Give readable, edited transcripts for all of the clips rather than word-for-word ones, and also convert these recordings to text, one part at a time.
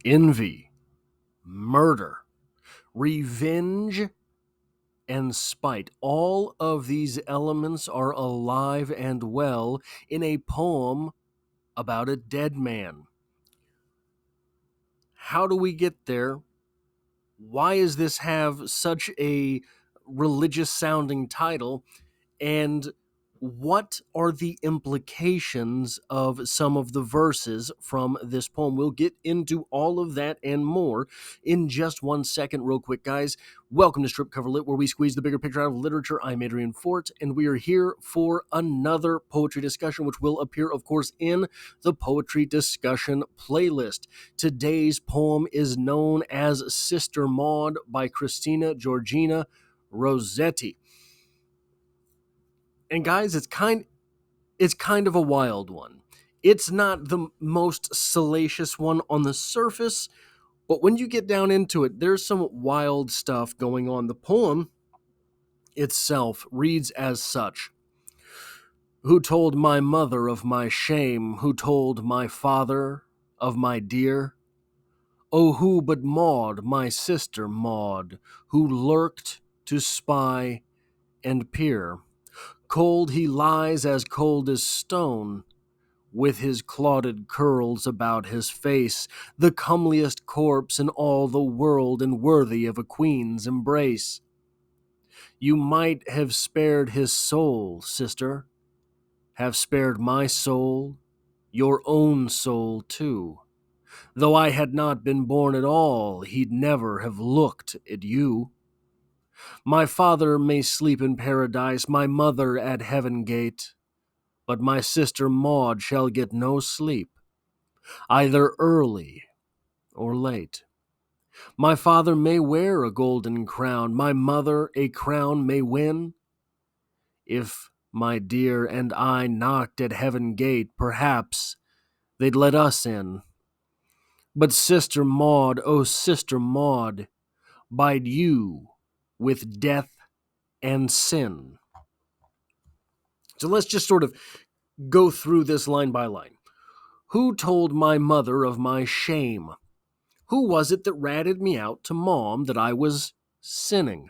envy, murder, revenge, and spite. All of these elements are alive and well in a poem about a dead man. How do we get there? Why does this have such a religious sounding title? And what are the implications of some of the verses from this poem? We'll get into all of that and more in just 1 second. Real quick, guys. Welcome to Strip Cover Lit, where we squeeze the bigger picture out of literature. I'm Adrian Fort, and we are here for another poetry discussion, which will appear, of course, in the Poetry Discussion playlist. Today's poem is known as Sister Maude by Christina Georgina Rossetti. And guys, it's kind of a wild one. It's not the most salacious one on the surface, but when you get down into it, there's some wild stuff going on. The poem itself reads as such: Who told my mother of my shame? Who told my father of my dear? Oh, who but Maude, my sister Maude, who lurked to spy and peer? Cold he lies, as cold as stone, with his clotted curls about his face, the comeliest corpse in all the world, and worthy of a queen's embrace. You might have spared his soul, sister, have spared my soul, your own soul too. Though I had not been born at all, he'd never have looked at you. My father may sleep in paradise, my mother at heaven gate, but my sister Maude shall get no sleep, either early or late. My father may wear a golden crown, my mother a crown may win. If my dear and I knocked at heaven gate, perhaps they'd let us in. But Sister Maude, oh Sister Maude, bide you with death and sin. So let's just sort of go through this line by line. Who told my mother of my shame? Who was it that ratted me out to Mom that I was sinning?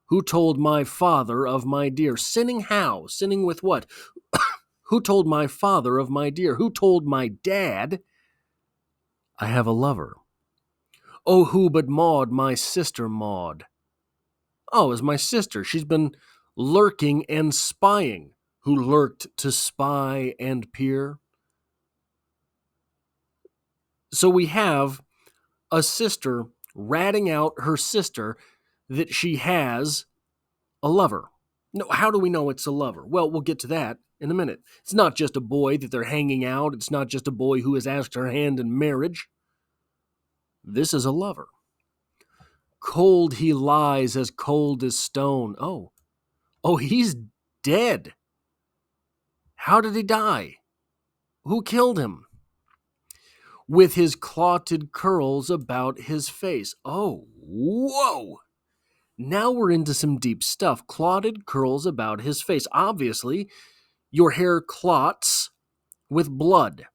Who told my father of my dear? Sinning how? Sinning with what? Who told my father of my dear? Who told my dad I have a lover? Oh, who but Maude, my sister Maude? Oh, is my sister. She's been lurking and spying. Who lurked to spy and peer? So we have a sister ratting out her sister that she has a lover. No, how do we know it's a lover? Well, we'll get to that in a minute. It's not just a boy that they're hanging out. It's not just a boy who has asked her hand in marriage. This is a lover. Cold he lies, as cold as stone. Oh, he's dead. How did he die? Who killed him? With his clotted curls about his face. Oh, whoa. Now we're into some deep stuff. Clotted curls about his face. Obviously, your hair clots with blood.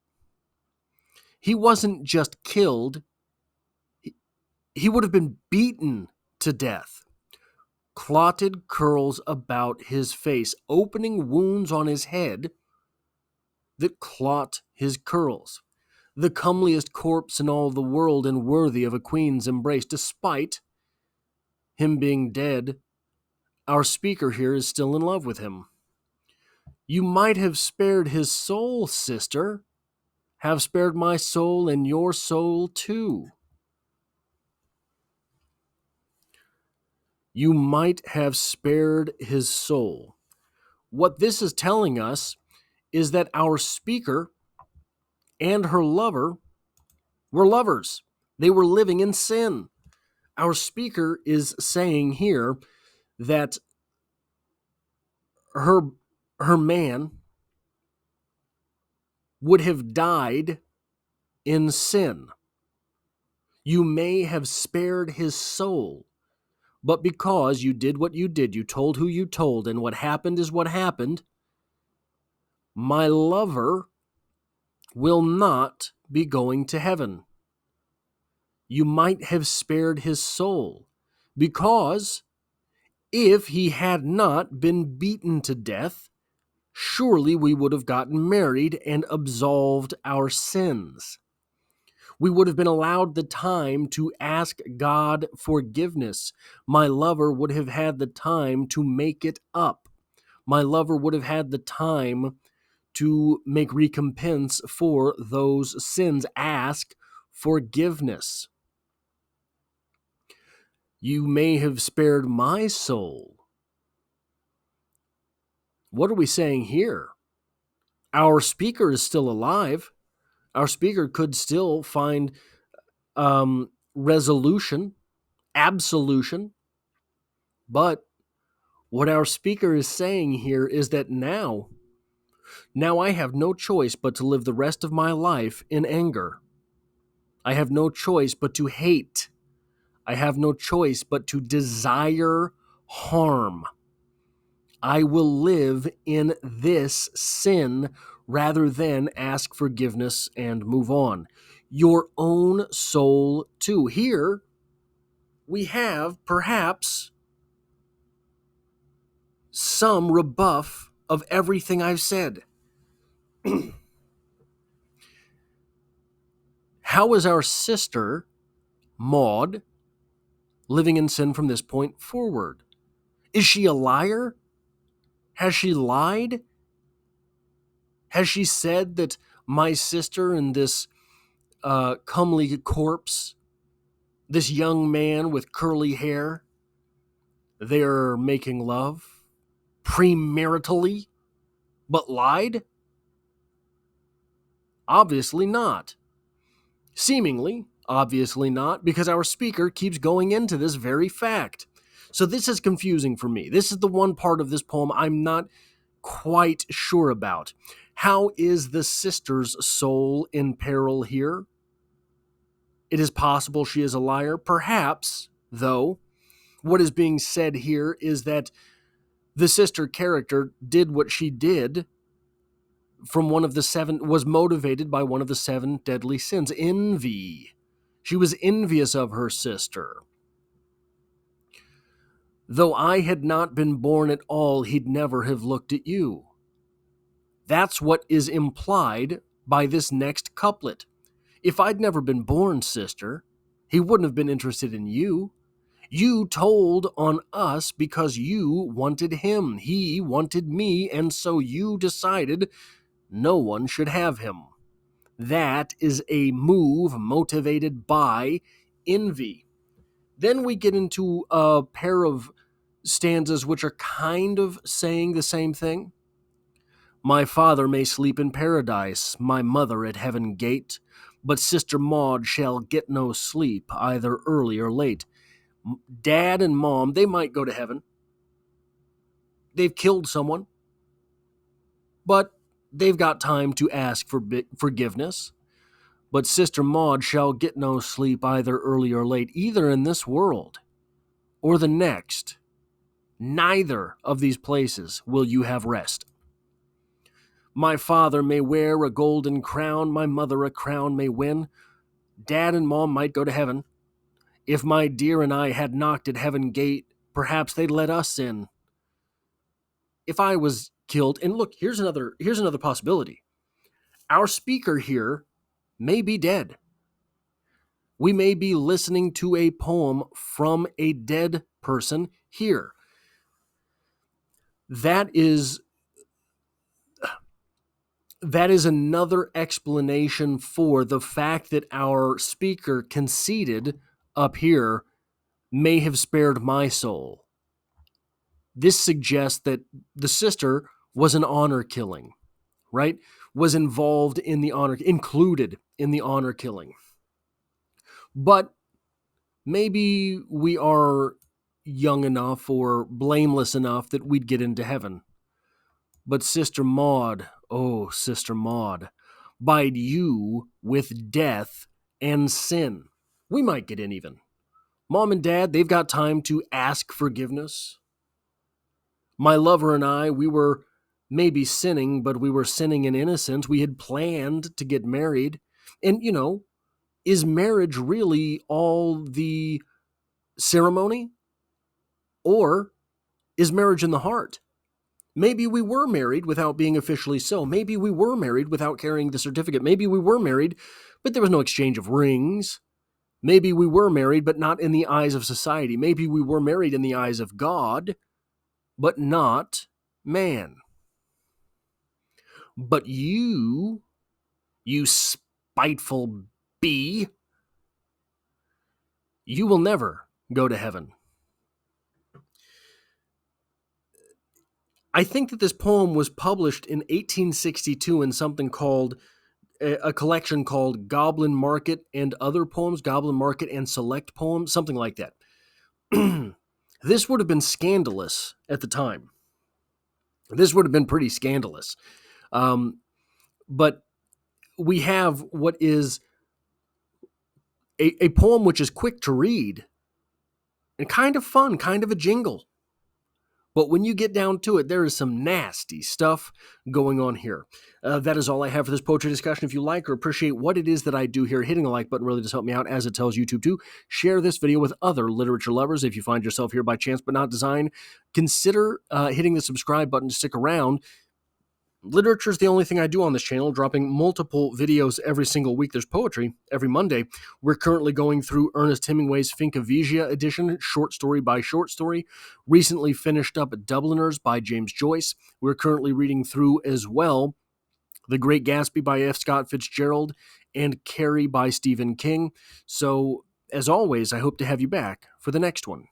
He wasn't just killed, he would have been beaten to death. Clotted curls about his face, opening wounds on his head that clot his curls. The comeliest corpse in all the world and worthy of a queen's embrace. Despite him being dead, our speaker here is still in love with him. You might have spared his soul, sister, have spared my soul and your soul too. You might have spared his soul. What this is telling us is that our speaker and her lover were lovers. They were living in sin. Our speaker is saying here that her man would have died in sin. You may have spared his soul, but because you did what you did, you told who you told, and what happened is what happened, my lover will not be going to heaven. You might have spared his soul, because if he had not been beaten to death, surely we would have gotten married and absolved our sins. We would have been allowed the time to ask God forgiveness. My lover would have had the time to make it up. My lover would have had the time to make recompense for those sins, ask forgiveness. You may have spared my soul. What are we saying here? Our speaker is still alive. Our speaker could still find resolution, absolution. But what our speaker is saying here is that now I have no choice but to live the rest of my life in anger. I have no choice but to hate. I have no choice but to desire harm. I will live in this sin rather than ask forgiveness and move on. Your own soul, too. Here, we have perhaps some rebuff of everything I've said. How is our sister, Maude, living in sin from this point forward? Is she a liar? Has she lied? Has she said that my sister and this comely corpse, this young man with curly hair, they're making love premaritally, but lied? Obviously not. Seemingly, obviously not, because our speaker keeps going into this very fact. So this is confusing for me. This is the one part of this poem I'm not quite sure about. How is the sister's soul in peril here? It is possible she is a liar. Perhaps, though, what is being said here is that the sister character did what she did from one of the seven, was motivated by one of the seven deadly sins, envy. She was envious of her sister. Though I had not been born at all, he'd never have looked at you. That's what is implied by this next couplet. If I'd never been born, sister, he wouldn't have been interested in you. You told on us because you wanted him. He wanted me, and so you decided no one should have him. That is a move motivated by envy. Then we get into a pair of stanzas which are kind of saying the same thing. My father may sleep in paradise, my mother at heaven gate, but Sister Maude shall get no sleep, either early or late. Dad and Mom, they might go to heaven. They've killed someone, but they've got time to ask for forgiveness. But Sister Maude shall get no sleep, either early or late, either in this world or the next. Neither of these places will you have rest. My father may wear a golden crown, my mother a crown may win. Dad and Mom might go to heaven. If my dear and I had knocked at heaven gate, perhaps they'd let us in. If I was killed, and look, here's another possibility. Our speaker here may be dead. We may be listening to a poem from a dead person here. That is another explanation for the fact that our speaker conceded up here may have spared my soul. This suggests that the sister was an honor killing, right? Was involved in the honor, included in the honor killing. But maybe we are young enough or blameless enough that we'd get into heaven. But Sister Maude, oh, Sister Maude, bide you with death and sin. We might get in even. Mom and Dad, they've got time to ask forgiveness. My lover and I, we were maybe sinning, but we were sinning in innocence. We had planned to get married. And, Is marriage really all the ceremony? Or is marriage in the heart? Maybe we were married without being officially so. Maybe we were married without carrying the certificate. Maybe we were married, but there was no exchange of rings. Maybe we were married, but not in the eyes of society. Maybe we were married in the eyes of God, but not man. But you spiteful bee, you will never go to heaven. I think that this poem was published in 1862 in something called a collection called Goblin Market and Other Poems, Goblin Market and Select Poems, something like that. This would have been scandalous at the time. This would have been pretty scandalous. But we have what is a poem which is quick to read and kind of fun, kind of a jingle. But when you get down to it, there is some nasty stuff going on here. That is all I have for this poetry discussion. If you like or appreciate what it is that I do here, hitting the like button really does help me out, as it tells YouTube to. Share this video with other literature lovers. If you find yourself here by chance but not design, consider hitting the subscribe button to stick around. Literature is the only thing I do on this channel, dropping multiple videos every single week. There's poetry every Monday. We're currently going through Ernest Hemingway's Finca-Vigia edition, short story by short story. Recently finished up Dubliners by James Joyce. We're currently reading through as well The Great Gatsby by F. Scott Fitzgerald and Carrie by Stephen King. So, as always, I hope to have you back for the next one.